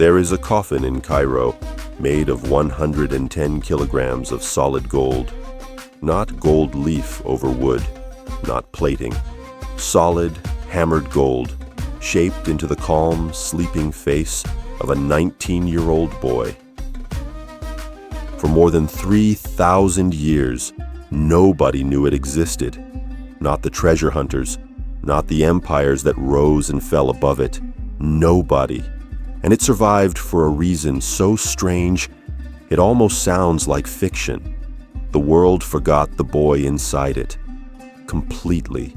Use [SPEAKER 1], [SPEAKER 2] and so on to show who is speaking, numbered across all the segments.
[SPEAKER 1] There is a coffin in Cairo made of 110 kilograms of solid gold. Not gold leaf over wood, not plating. Solid, hammered gold, shaped into the calm, sleeping face of a 19-year-old boy. For more than 3,000 years, nobody knew it existed. Not the treasure hunters, not the empires that rose and fell above it. Nobody. And it survived for a reason so strange, it almost sounds like fiction. The world forgot the boy inside it. Completely.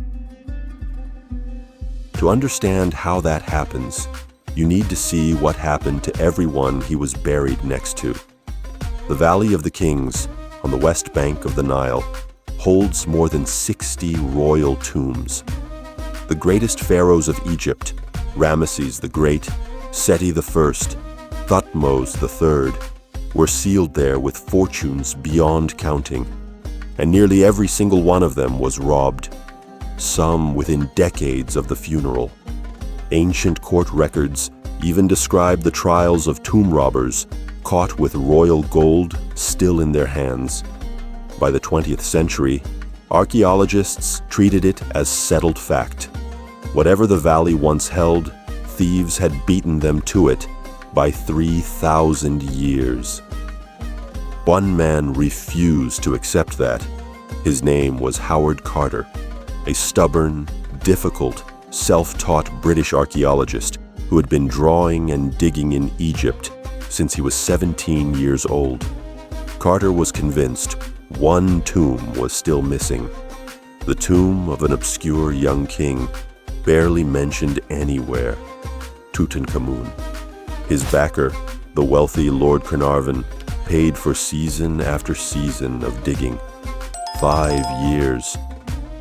[SPEAKER 1] To understand how that happens, you need to see what happened to everyone he was buried next to. The Valley of the Kings, on the west bank of the Nile, holds more than 60 royal tombs. The greatest pharaohs of Egypt, Ramesses the Great, Seti I, Thutmose III, were sealed there with fortunes beyond counting, and nearly every single one of them was robbed, some within decades of the funeral. Ancient court records even describe the trials of tomb robbers caught with royal gold still in their hands. By the 20th century, archaeologists treated it as settled fact. Whatever the valley once held, thieves had beaten them to it by 3,000 years. One man refused to accept that. His name was Howard Carter, a stubborn, difficult, self-taught British archaeologist who had been drawing and digging in Egypt since he was 17 years old. Carter was convinced one tomb was still missing, the tomb of an obscure young king, barely mentioned anywhere, Tutankhamun. His backer, the wealthy Lord Carnarvon, paid for season after season of digging. 5 years.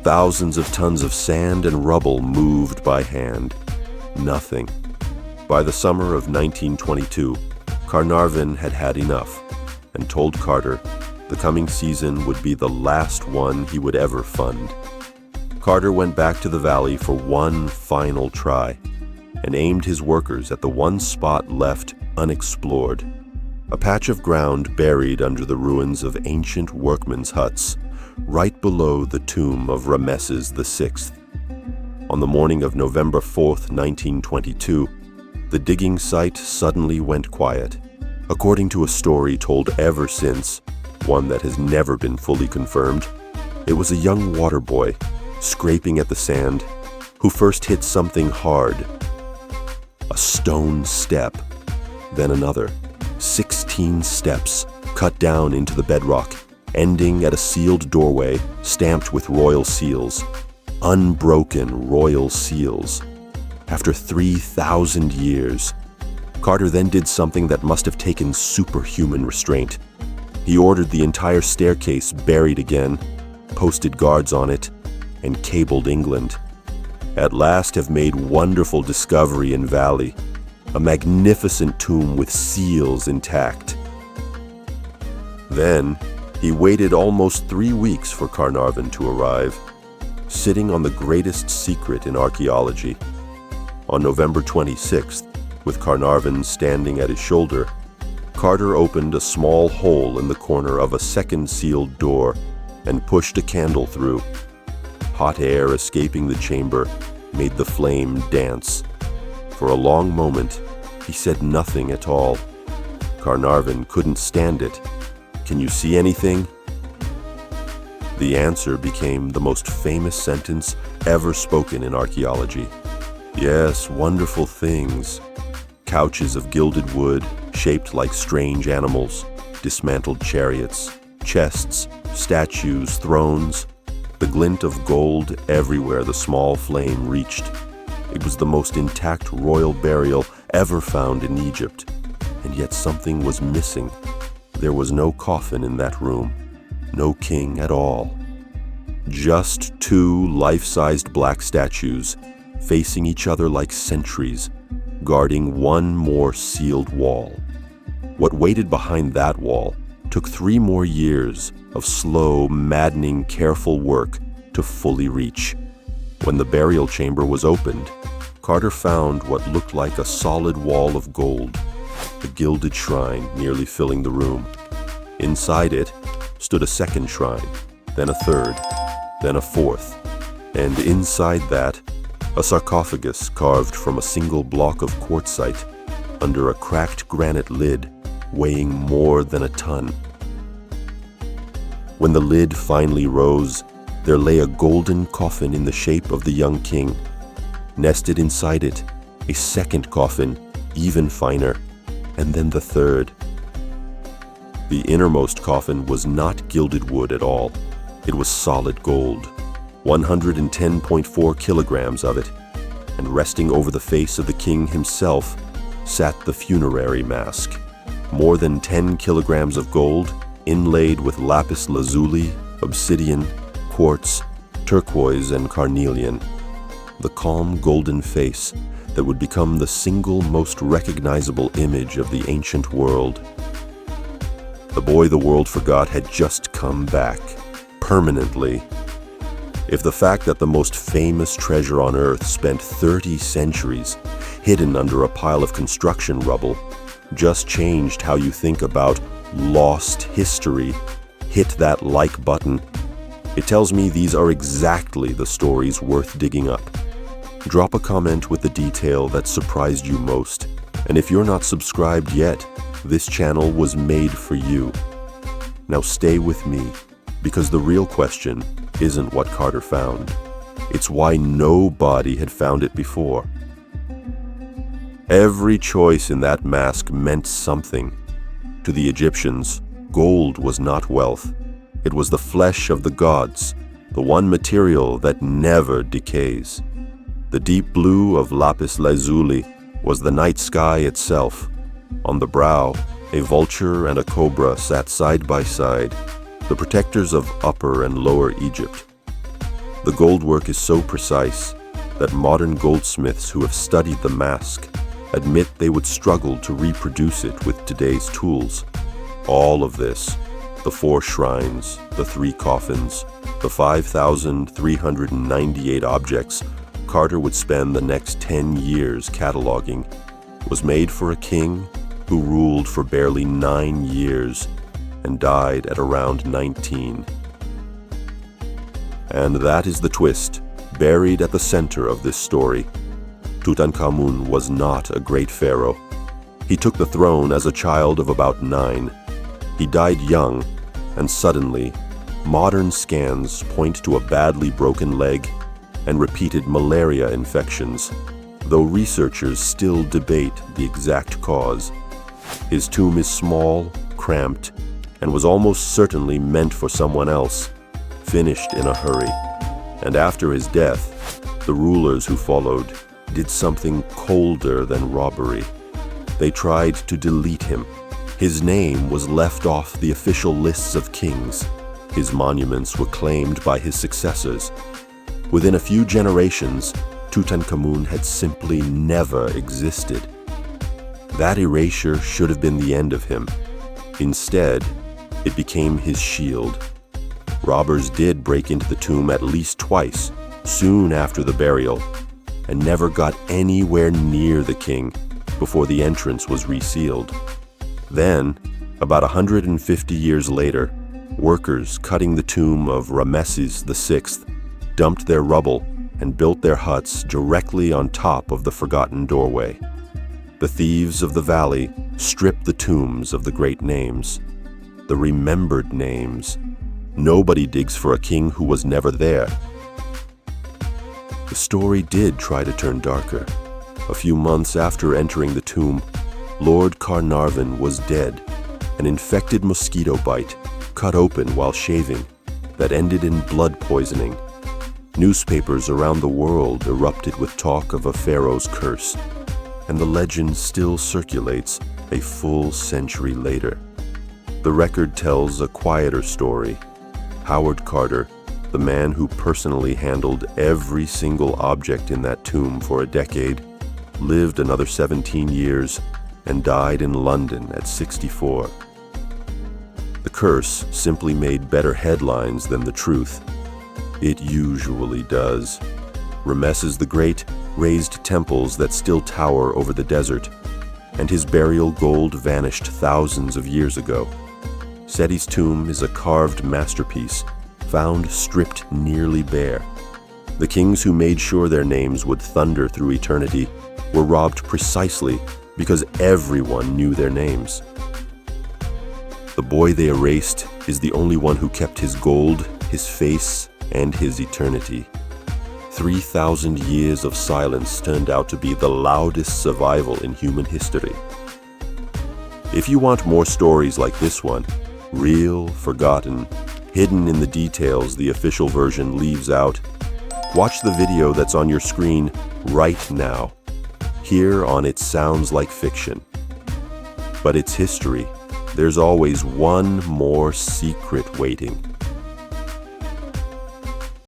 [SPEAKER 1] Thousands of tons of sand and rubble moved by hand. Nothing. By the summer of 1922, Carnarvon had had enough and told Carter the coming season would be the last one he would ever fund. Carter went back to the valley for one final try and aimed his workers at the one spot left unexplored, a patch of ground buried under the ruins of ancient workmen's huts, right below the tomb of Ramesses VI. On the morning of November 4th, 1922, the digging site suddenly went quiet. According to a story told ever since, one that has never been fully confirmed, it was a young water boy, scraping at the sand, who first hit something hard. A stone step, then another. 16 steps cut down into the bedrock, ending at a sealed doorway stamped with royal seals. Unbroken royal seals. After 3,000 years, Carter then did something that must have taken superhuman restraint. He ordered the entire staircase buried again, posted guards on it, and cabled England. At last have made wonderful discovery in Valley, a magnificent tomb with seals intact. Then, he waited almost 3 weeks for Carnarvon to arrive, sitting on the greatest secret in archaeology. On November 26th, with Carnarvon standing at his shoulder, Carter opened a small hole in the corner of a second sealed door and pushed a candle through. Hot air escaping the chamber made the flame dance. For a long moment, he said nothing at all. Carnarvon couldn't stand it. "Can you see anything?" The answer became the most famous sentence ever spoken in archaeology. Yes, wonderful things. Couches of gilded wood, shaped like strange animals, dismantled chariots, chests, statues, thrones, the glint of gold everywhere the small flame reached. It was the most intact royal burial ever found in Egypt, and yet something was missing. There was no coffin in that room, no king at all. Just 2 life-sized black statues, facing each other like sentries, guarding one more sealed wall. What waited behind that wall took 3 more years of slow, maddening, careful work to fully reach. When the burial chamber was opened, Carter found what looked like a solid wall of gold, a gilded shrine nearly filling the room. Inside it stood a second shrine, then a third, then a fourth, and inside that, a sarcophagus carved from a single block of quartzite under a cracked granite lid weighing more than a ton. When the lid finally rose, there lay a golden coffin in the shape of the young king. Nested inside it, a second coffin, even finer, and then the third. The innermost coffin was not gilded wood at all. It was solid gold, 110.4 kilograms of it, and resting over the face of the king himself sat the funerary mask, more than 10 kilograms of gold, inlaid with lapis lazuli, obsidian, quartz, turquoise, and carnelian. The calm golden face that would become the single most recognizable image of the ancient world. The boy the world forgot had just come back, permanently. If the fact that the most famous treasure on Earth spent 30 centuries hidden under a pile of construction rubble just changed how you think about lost history, hit that like button. It tells me these are exactly the stories worth digging up. Drop a comment with the detail that surprised you most. And if you're not subscribed yet, this channel was made for you. Now stay with me, because the real question isn't what Carter found. It's why nobody had found it before. Every choice in that mask meant something. To the Egyptians, gold was not wealth. It was the flesh of the gods, the one material that never decays. The deep blue of lapis lazuli was the night sky itself. On the brow, a vulture and a cobra sat side by side, the protectors of Upper and Lower Egypt. The goldwork is so precise that modern goldsmiths who have studied the mask admit they would struggle to reproduce it with today's tools. All of this, the 4 shrines, the 3 coffins, the 5,398 objects Carter would spend the next 10 years cataloging, was made for a king who ruled for barely 9 years and died at around 19. And that is the twist, buried at the center of this story. Tutankhamun was not a great pharaoh. He took the throne as a child of about 9. He died young, and suddenly, modern scans point to a badly broken leg and repeated malaria infections, though researchers still debate the exact cause. His tomb is small, cramped, and was almost certainly meant for someone else, finished in a hurry. And after his death, the rulers who followed did something colder than robbery. They tried to delete him. His name was left off the official lists of kings. His monuments were claimed by his successors. Within a few generations, Tutankhamun had simply never existed. That erasure should have been the end of him. Instead, it became his shield. Robbers did break into the tomb at least twice, soon after the burial, and never got anywhere near the king before the entrance was resealed. Then, about 150 years later, workers cutting the tomb of Ramesses VI dumped their rubble and built their huts directly on top of the forgotten doorway. The thieves of the valley stripped the tombs of the great names, the remembered names. Nobody digs for a king who was never there. The story did try to turn darker. A few months after entering the tomb, Lord Carnarvon was dead, an infected mosquito bite, cut open while shaving, that ended in blood poisoning. Newspapers around the world erupted with talk of a pharaoh's curse, and the legend still circulates a full century later. The record tells a quieter story. Howard Carter, the man who personally handled every single object in that tomb for a decade, lived another 17 years and died in London at 64. The curse simply made better headlines than the truth. It usually does. Ramesses the Great raised temples that still tower over the desert. and his burial gold vanished thousands of years ago. Seti's tomb is a carved masterpiece, found stripped nearly bare. The kings who made sure their names would thunder through eternity were robbed precisely because everyone knew their names. The boy they erased is the only one who kept his gold, his face, and his eternity. 3,000 years of silence turned out to be the loudest survival in human history. If you want more stories like this one, real, forgotten, hidden in the details the official version leaves out, watch the video that's on your screen right now. Here on It Sounds Like Fiction. But it's history. There's always one more secret waiting.